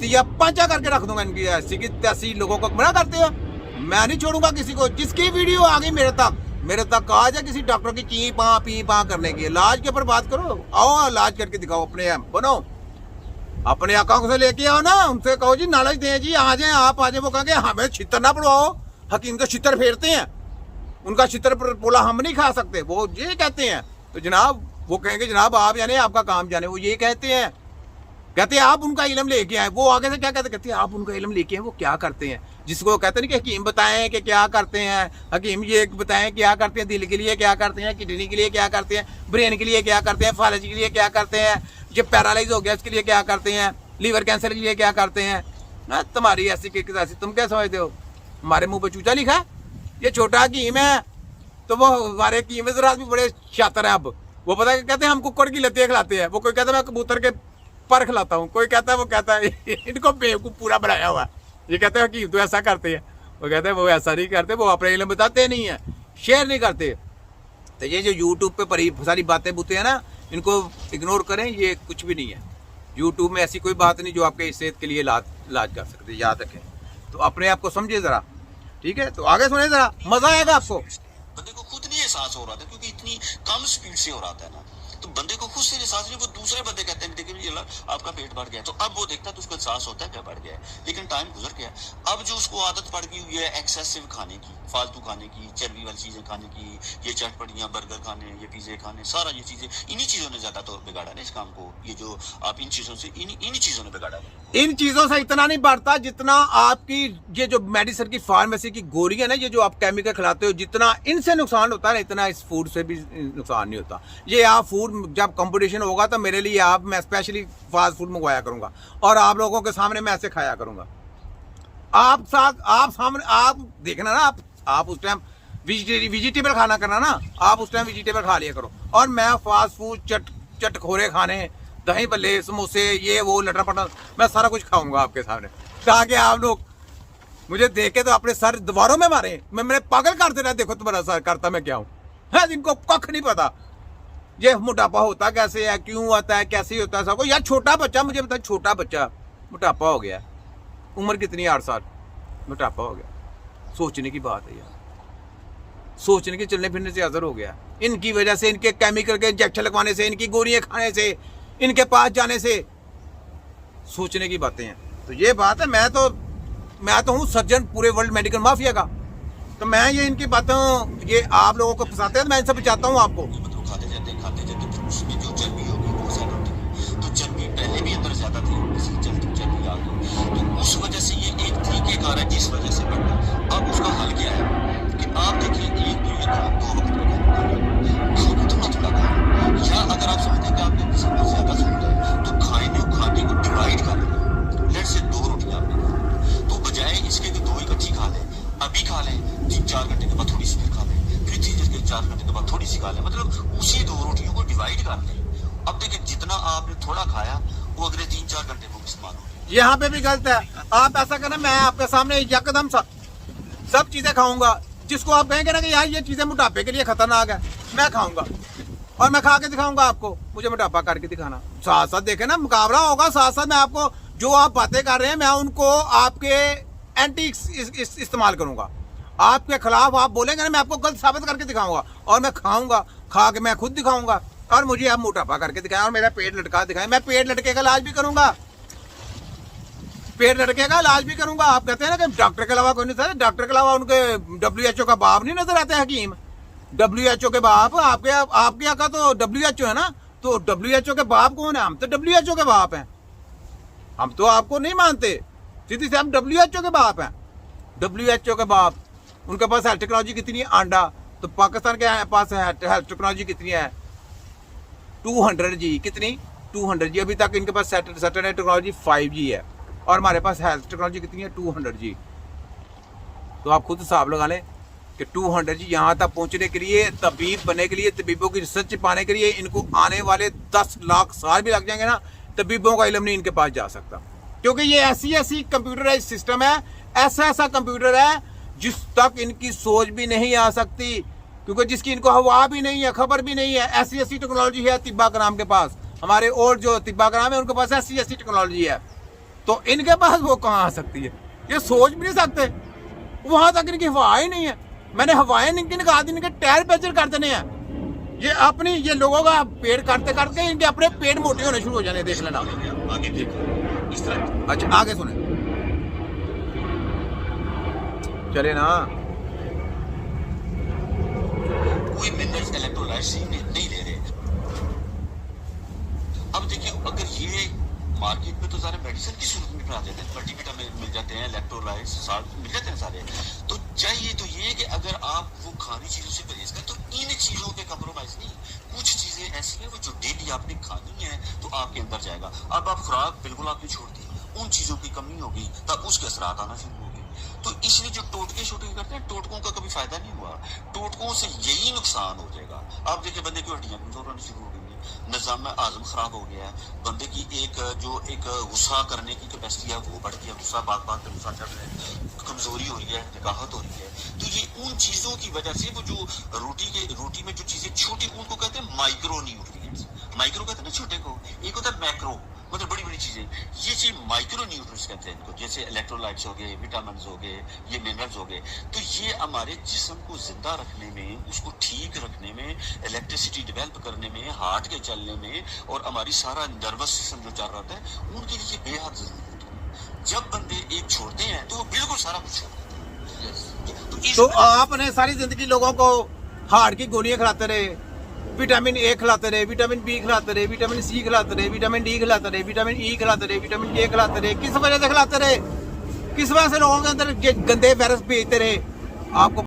या पंचा करके रख दूंगा इनकी ऐसी की तैसी। लोगों को मना करते हो, मैं नहीं छोड़ूंगा किसी को। जिसकी वीडियो आ गई मेरे तक आ जाए किसी डॉक्टर की ची पा करने की, इलाज के ऊपर बात करो, आओ इलाज करके दिखाओ, अपने बनो, अपने आकाओं से लेके आओ ना, उनसे कहो जी नॉलेज दें जी, आ जाए आप आ जाए। वो कहेंगे हमें छितर ना पड़वाओ, हकीम तो छितर फेरते हैं, उनका छितर पोला हम नहीं खा सकते, वो ये कहते हैं। तो जनाब वो कहेंगे जनाब आप जाने, आपका काम जाने, वो ये कहते हैं आप उनका इल्म लेके आए। वो आगे से क्या कहते हैं आप उनका इल्म लेके आए, वो क्या करते हैं, जिसको कहते हैं कि हकीम बताएं कि क्या करते हैं, हकीम ये बताएं क्या करते हैं, दिल के लिए क्या करते हैं, किडनी के लिए क्या करते हैं, ब्रेन के लिए क्या करते हैं, फालजी के लिए क्या करते हैं, ये पैरालाइज हो गया इसके लिए क्या करते हैं, लीवर कैंसर के लिए क्या करते हैं ना। तुम्हारी ऐसी ऐसी तुम क्या समझते हो, हमारे मुंह पे चूचा लिखा है, ये छोटा हकीम है। तो वो हमारे हकीम जरा भी बड़े शातिर है। अब वो पता है कहते हैं हम कुक्कड़ की लत्तियाँ खिलाते हैं, वो कोई कहता है मैं कबूतर के पर खिलाता हूँ, कोई कहता है वो कहता है इनको बेवकूफ़ पूरा बनाया हुआ है। ये कहते हैं हकीम तो ऐसा करते हैं, वो कहते हैं वो ऐसा नहीं करते, वो अपने इल्म बताते नहीं है, शेयर नहीं करते। तो ये जो यूट्यूब पे परी सारी बातें बुते हैं ना, इनको इग्नोर करें, ये कुछ भी नहीं है। यूट्यूब में ऐसी कोई बात नहीं जो आपके सेहत के लिए इलाज कर सकते, याद रखें। तो अपने आप को समझिए ज़रा, ठीक है। तो आगे सुने ज़रा, मज़ा आएगा आपको। बंदे को खुद नहीं एहसास हो रहा था क्योंकि इतनी कम स्पीड से हो रहा था ना, तो बंदे को खुद से एहसास नहीं, वो दूसरे बंदे कहते हैं देखिए आपका पेट बढ़ गया, तो अब वो देखता है तो उसको एहसास होता है क्या बढ़ गया है। लेकिन टाइम गुजर गया, अब जो उसको आदत पड़ गई हुई है एक्सेसिव खाने की, फालतू खाने की, चर्बी वाली चीजें खाने की, ये चटपटियां बर्गर खाने, ये पिज्जे खाने, सारा ये चीजें, इन्हीं चीजों ने ज्यादा तौर बिगाड़ा ना इस काम को। ये जो आप इन चीजों से इन्हीं चीजों ने बिगाड़ा। इन चीजों से इतना नहीं बढ़ता जितना आपकी ये जो मेडिसिन की फार्मेसी की गोली है ना, ये जो आप केमिकल खिलाते हो, जितना इनसे नुकसान होता है इतना इस फूड से भी नुकसान नहीं होता। ये आप फूड जब कंपटीशन होगा तो मेरे लिए मैं स्पेशली फास्ट फूड मंगवाया करूंगा और आप लोगों के सामने मैं ऐसे खाया करूंगा। आप सामने आप देखना ना, आप उस टाइम वेजिटेबल खाना करना ना, आप उस टाइम वेजिटेबल खा लिया करो, और मैं फास्ट फूड चटखोरे खाने, दही भल्ले, समोसे, ये वो लटर पटर, मैं सारा कुछ खाऊंगा आपके सामने, ताकि आप लोग मुझे देखे तो अपने सर दीवारों में मारे, मैं पागल करते रहे, देखो तुम्हारा सर करता मैं क्या हूँ। है जिनको कख नहीं पता ये मोटापा होता कैसे है, क्यों आता है, कैसे होता है सबको। यार छोटा बच्चा मुझे बता, छोटा बच्चा मोटापा हो गया, उम्र कितनी 8 साल, मोटापा हो गया, सोचने की बात है यार, सोचने के चलने फिरने से असर हो गया इनकी वजह से, इनके केमिकल के इंजेक्शन लगवाने से, इनकी गोलियां खाने से, इनके पास जाने से, सोचने की बातें हैं। तो ये बात है, मैं तो हूँ सर्जन पूरे वर्ल्ड मेडिकल माफिया का, तो मैं ये इनकी बातों ये आप लोगों को फंसाते हैं, मैं इनसे बचाता हूँ आपको। खाते जाते उसमें जो चर्बी होगी वो ज्यादा होती है, तो चर्बी पहले भी अंदर ज्यादा थी, चर्बी आ गई, तो उस वजह से ये एक तरीके कार है जिस वजह से बढ़ता। अब उसका हल क्या है कि आप देखिए, एक तो ये खाना 2 वक्त में खाना तो मत लगा, या अगर आप समझते हैं कि आपके किसी को ज्यादा सुनता है तो खाने को डिवाइड कर लें। लेट से 2 रोटियां आपने, तो बजाय इसके कि 2 इकट्ठी खा लें, अभी खा लें, 3-4 घंटे के बाद थोड़ी सी फिर खा लें, फिर 3-4 घंटे के बाद थोड़ी सी खा लें, मतलब उसी 2 रोटियों को डिवाइड कर लें। अब देखिए जितना आपने थोड़ा खाया वो अगले 3-4 घंटे को इस्तेमाल हो। यहाँ पे भी गलत है, आप ऐसा करें, मैं आपके सामने यकदम सब चीजें खाऊंगा, जिसको आप कहेंगे ना कि यार ये चीजें मोटापे के लिए खतरनाक है, मैं खाऊंगा और मैं खा के दिखाऊंगा आपको, मुझे मोटापा करके दिखाना। साथ साथ देखे ना, मुकाबला होगा, साथ साथ मैं आपको जो आप बातें कर रहे हैं मैं उनको आपके एंटी इस्तेमाल करूंगा, आपके खिलाफ आप बोलेंगे ना, मैं आपको गलत साबित करके दिखाऊंगा, और मैं खाऊंगा, खा के मैं खुद दिखाऊंगा, और मुझे आप मोटापा करके दिखाएं और मेरा पेट लटका दिखाएं। मैं पेट लटके का इलाज भी करूंगा, पेट लटके का इलाज भी करूंगा। आप कहते हैं ना कि डॉक्टर के अलावा कोई नहीं, डॉक्टर के अलावा उनके WHO का बाप नहीं नजर आते हकीम, WHO के बाप आपके यहाँ का तो WHO है ना, तो WHO के बाप कौन है? हम तो WHO के बाप हैं, हम तो आपको नहीं मानते, सीधी से हम WHO के बाप हैं। WHO के बाप, उनके पास हेल्थ टेक्नोलॉजी कितनी है आंडा, तो पाकिस्तान के पास हेल्थ टेक्नोलॉजी कितनी है 200G, कितनी 200G, अभी तक इनके पास सैटेलाइट टेक्नोलॉजी 5G है, और हमारे पास हेल्थ टेक्नोलॉजी कितनी है 200G। तो आप खुद हिसाब लगा लें कि 200G यहाँ तक पहुँचने के लिए, तबीब बनने के लिए, तबीबों की रिसर्च पाने के लिए इनको आने वाले 10 लाख साल भी लग जाएंगे ना, तबीबों का इल्म नहीं इनके पास जा सकता, क्योंकि ये ऐसी कंप्यूटराइज सिस्टम है, ऐसा कंप्यूटर है जिस तक इनकी सोच भी नहीं आ सकती, क्योंकि जिसकी इनको हवा भी नहीं है, खबर भी नहीं है। ऐसी टेक्नोलॉजी है तिब्बा कराम के पास, हमारे और जो तिब्बा कराम है उनके पास ऐसी टेक्नोलॉजी है। तो इनके पास वो कहाँ आ सकती है? ये सोच भी नहीं सकते, वहां तक इनकी हवा ही नहीं है। मैंने हवाएं निकाल दी, इनके टायर पंचर कर देने हैं। ये अपनी ये लोगों का पेट काटते काटते इनके अपने पेट मोटे होने शुरू हो जाने, देख लेना। आगे देखो इस तरह। अच्छा आगे सुने, चले ना। कोई मिनरल्स इलेक्ट्रोलाइट्स नहीं ले रहे। अब देखिए, अगर ये मार्केट में तो सारे मेडिसिन की सूरत में बना देते हैं, मल्टीविटामिन मिल जाते हैं, इलेक्ट्रोलाइट्स साल्ट मिल जाते हैं सारे। तो चाहिए तो ये कि अगर आप वो खानी चीजों से परहेज करें तो इन चीजों पे कम्प्रोमाइज नहीं। कुछ चीजें ऐसी हैं वो जो डेली आपने खानी है तो आपके अंदर जाएगा। अब आप खुराक बिल्कुल आपने छोड़ दी, उन चीजों की कमी होगी तब उसके असरात आना शुरू होंगे। तो इसलिए जो टोटके शोटके करते हैं, टोटकों का कभी फायदा नहीं हुआ, टोटकों से यही नुकसान हो जाएगा। आप देखिए बंदे की हड्डियां कमजोर होनी शुरू हो गई है, निजाम आजम खराब हो गया है, बंदे की एक गुस्सा करने की कैपेसिटी है वो बढ़ गई है, गुस्सा बात बात पे गुस्सा चढ़ रहा है, कमजोरी हो रही है, निकाहत हो रही है। तो ये उन चीजों की वजह से वो जो रोटी में जो चीजें छोटी, उनको कहते हैं माइक्रो न्यूट्रिएंट्स। माइक्रो कहते हैं ना छोटे को, एक होता है मैक्रो, मतलब बड़ी बड़ी चीजें। ये चीज माइक्रो न्यूट्रिएंट्स कहते हैं इनको, जैसे इलेक्ट्रोलाइट्स हो गए, विटामिन हो गए, ये मिनरल्स हो गए। तो ये हमारे जिस्म को जिंदा रखने में, उसको ठीक रखने में, इलेक्ट्रिसिटी डेवलप करने में, हार्ट के चलने में, और हमारी सारा नर्वस सिस्टम जो चल रहा होता है, उनके लिए बेहद जरूरी होता है। जब बंदे एक छोड़ते हैं तो वो बिल्कुल सारा कुछ छोड़ देते हैं। तो आपने सारी जिंदगी लोगों को हार्ट की गोलियां खिलाते रहे, विटामिन ए खिलाते रहे, विटामिन बी खिलाते रहे, विटामिन सी खिलाते रहे, विटामिन डी खिलाते रहे, विटामिन ई खिलाते रहे, विटामिन के खिलाते रहे। किस वजह से खिलाते रहे? किस वजह से लोगों के अंदर ये गंदे वायरस भेजते रहे? आपको